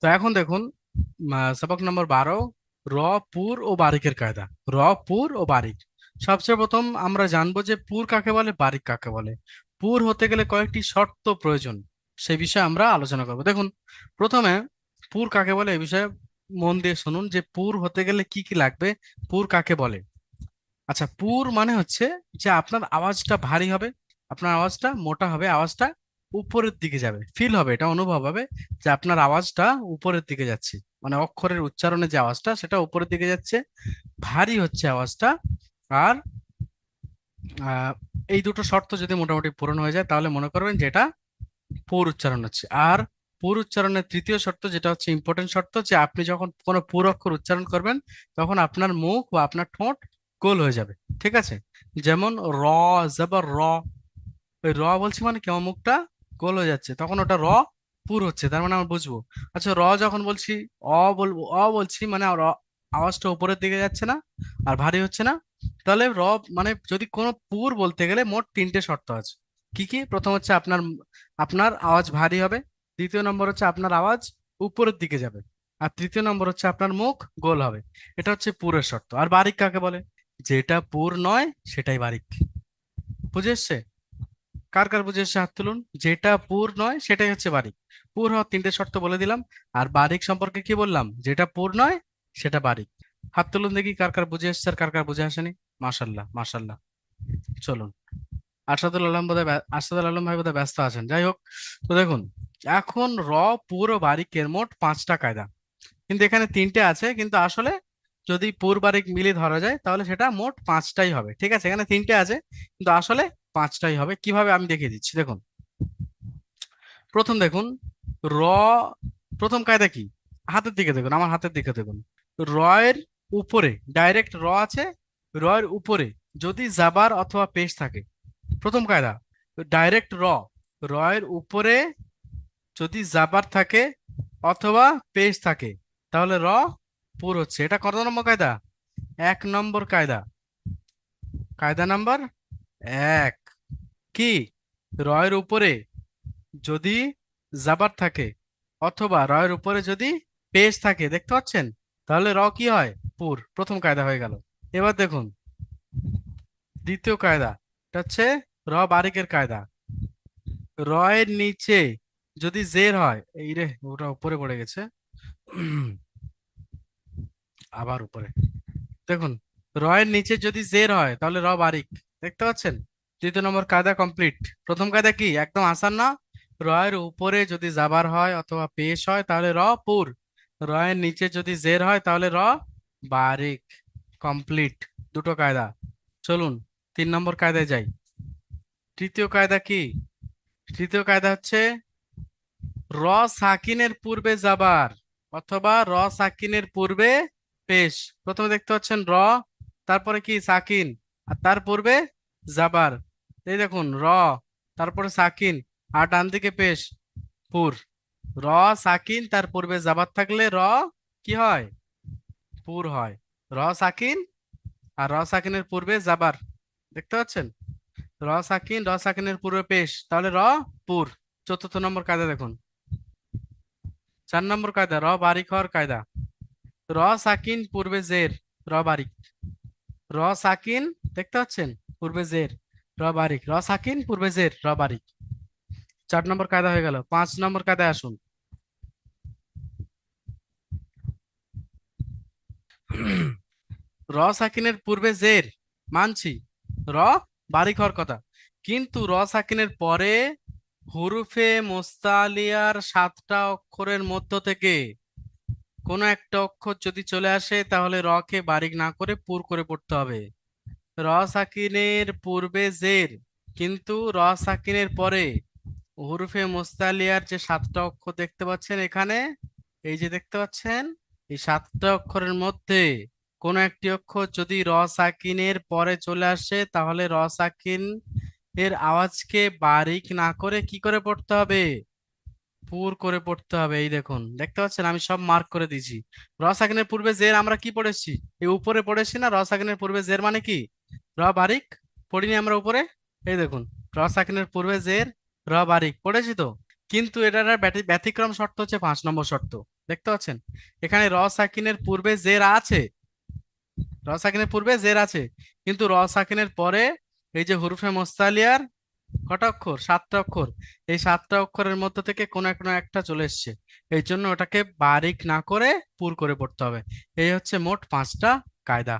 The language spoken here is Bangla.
তো এখন দেখুন, সবক নম্বর 12, র, পুর ও বারিকের কায়দা। র, পুর ও বারিক। সবচেয়ে প্রথম আমরা জানবো যে পুর কাকে বলে, বারিক কাকে বলে। পুর হতে গেলে কয়েকটি শর্ত প্রয়োজন, সেই বিষয়ে আমরা আলোচনা করব। দেখুন, প্রথমে পুর কাকে বলে এই বিষয়ে মন দিয়ে শুনুন যে পুর হতে গেলে কি কি লাগবে, পুর কাকে বলে। আচ্ছা, পুর মানে হচ্ছে যে আপনার আওয়াজটা ভারী হবে, আপনার আওয়াজটা মোটা হবে, আওয়াজটা উপরের দিকে যাবে, ফিল হবে, এটা অনুভব হবে যে আপনার আওয়াজটা উপরের দিকে যাচ্ছে, মানে অক্ষরের উচ্চারণে যে আওয়াজটা সেটা উপরের দিকে যাচ্ছে, ভারী হচ্ছে আওয়াজটা। আর আহ, এই দুটো শর্ত যদি মোটামুটি পূরণ হয়ে যায় তাহলে মনে করবেন যে এটা পুর উচ্চারণ হচ্ছে। আর পুর উচ্চারণের তৃতীয় শর্ত, যেটা হচ্ছে ইম্পর্টেন্ট শর্ত, যে আপনি যখন কোনো পুর অক্ষর উচ্চারণ করবেন তখন আপনার মুখ বা আপনার ঠোঁট গোল হয়ে যাবে। ঠিক আছে? যেমন র, জবর র, ওই র বলছি মানে কি আমার মুখটা গোল হয়ে যাচ্ছে, তখন ওটা র পুর হচ্ছে, তার মানে আমরা বুঝবো। আচ্ছা, র যখন বলছি, বলবো, বলছি মানে আওয়াজটা উপরের দিকে যাচ্ছে না আর ভারী হচ্ছে না, তাহলে র মানে যদি কোনো পুর বলতে গেলে মোট তিনটে শর্ত আছে। কি কি? প্রথম হচ্ছে আপনার আপনার আওয়াজ ভারী হবে, দ্বিতীয় নম্বর হচ্ছে আপনার আওয়াজ উপরের দিকে যাবে, আর তৃতীয় নম্বর হচ্ছে আপনার মুখ গোল হবে। এটা হচ্ছে পুরের শর্ত। আর বারিক কাকে বলে? যেটা পুর নয় সেটাই বারিক। বুঝে এসছে? কার কার বুঝে এসছে হাত তুলুন। যেটা পুর নয় সেটাই হচ্ছে বারিক। পুর হওয়ার তিনটে শর্ত বলে দিলাম। আর বারিক সম্পর্কে কি বললাম? যেটা পুর নয় সেটা বারিক। হাত তুলুন দেখি কার কার বুঝে এসছে আর কার কার বুঝে আসেনি। মাশাল্লাহ, মাশাল্লাহ। চলুন। আরশাদুল আলম ভাই বোধহয় ব্যস্ত আছেন, যাই হোক। তো দেখুন, এখন র, পুর ও বারিকের মোট 5টা কায়দা, কিন্তু এখানে তিনটে আছে, কিন্তু আসলে যদি পুর বারিক মিলে ধরা যায় তাহলে সেটা মোট 5টাই হবে। ঠিক আছে, এখানে তিনটে আছে কিন্তু আসলে 5টাই হবে। কিভাবে আমি দেখিয়ে দিচ্ছি, দেখুন। প্রথম দেখুন, র, প্রথম কায়দা কি? হাতের দিকে দেখুন, আমার হাতের দিকে দেখুন। র এর উপরে ডাইরেক্ট র আছে, র এর উপরে যদি জাবার অথবা পেশ থাকে, প্রথম কায়দা, ডাইরেক্ট র, র এর উপরে যদি জাবার থাকে অথবা পেশ থাকে তাহলে র পুর হচ্ছে। এটা কত নম্বর কায়দা? 1 নম্বর কায়দা। কায়দা নাম্বার 1। কি? র এর উপরে যদি জাবার থাকে অথবা র এর উপরে যদি পেশ থাকে, দেখতে পাচ্ছেন, তাহলে র কি হয়? পুর। প্রথম কায়দা হয়ে গেল। এবার দেখুন দ্বিতীয় কায়দা, এটা হচ্ছে র বারিকের কায়দা। র এর নিচে যদি জের হয়, এই রে ওটা উপরে পড়ে গেছে, আবার উপরে দেখুন, র এর নিচে যদি জের হয় তাহলে র বারিক। দেখতে পাচ্ছেন? দ্বিতীয় নম্বর কায়দা কমপ্লিট। প্রথম কায়দা কি একদম আসান না? র এর উপরে যদি জাবার হয় অথবা পেশ হয় তাহলে র পুর, র এর নিচে যদি জের হয় তাহলে র বারিক। কমপ্লিট দুটো কায়দা। চলুন 3 নম্বর কায়দায় যাই। তৃতীয় কায়দা কি? তৃতীয় কায়দা হচ্ছে র সাকিনের পূর্বে জাবার অথবা র সাকিনের পূর্বে পেশ। প্রথমে দেখতে পাচ্ছেন র, তারপরে কি সাকিন, আর তার পূর্বে জাবার। এই দেখুন র, তারপরে সাকিন, আর ডান দিকে পেশ, পুর। র সাকিন তার পূর্বে জাবার থাকলে র কি হয়? পুর হয়। র সাকিন আর র সাকিনের পূর্বে জাবার, দেখতে পাচ্ছেন? র সাকিন, র সাকিনের পূর্বে পেশ, তাহলে র পুর। চতুর্থ নম্বর কায়দা দেখুন। 4 নম্বর কায়দা, র বারিক হওয়ার কায়দা। র সাকিন পূর্বে জের, র বারিক। র সাকিন, দেখতে পাচ্ছেন, পূর্বে জের, র বারিক। র সাকিন পূর্বে জের, র বারিক। 4 নম্বর কায়দা হয়ে গেল। 5 নম্বর কায়দায় আসুন। র সাকিনের পূর্বে জের, মানছি, র বারিক হওয়ার কথা, কিন্তু র সাকিনের পরে হুরুফে মুস্তালিয়ার 7টা অক্ষরের মধ্য থেকে কোনো একটা অক্ষর যদি চলে আসে তাহলে র কে বারিক না করে পুর করে পড়তে হবে। র সাকিনের পূর্বে জের, কিন্তু র সাকিনের পরে হুরুফে মুস্তালিয়ার যে 7টা অক্ষর দেখতে পাচ্ছেন এখানে, এই যে দেখতে পাচ্ছেন, এই 7টা অক্ষরের মধ্যে কোন একটি অক্ষর যদি র সাকিনের পরে চলে আসে তাহলে র সাকিন এর আওয়াজকে বারিক না করে কি করে পড়তে হবে? পুর করে পড়তে হবে। এই দেখুন, দেখতে পাচ্ছেন আমি সব মার্ক করে দিয়েছি। র সাকিনের পূর্বে জের আমরা কি পড়েছি? এই উপরে পড়েছি না, র সাকিনের পূর্বে জের মানে কি? র বারিক। পড়িনি আমরা উপরে? এই দেখুন, র সাকিনের পূর্বে জের, র বারিক পড়েছি তো। কিন্তু এটার আর ব্যতিক্রম শর্ত হচ্ছে 5 নম্বর শর্ত। দেখতে পাচ্ছেন এখানে র সাকিনের পূর্বে জের আছে, র সাকিনের পূর্বে জের আছে, কিন্তু র সাকিনের পরে এই যে হুরুফে মুস্তালিয়ার কটা অক্ষর, সাতটা অক্ষর, এই সাতটা অক্ষরের মধ্যে থেকে কোনো একটা না একটা চলে এসছে, এই জন্য ওটাকে বারিক না করে পুর করে পড়তে হবে। এই হচ্ছে মোট পাঁচটা কায়দা।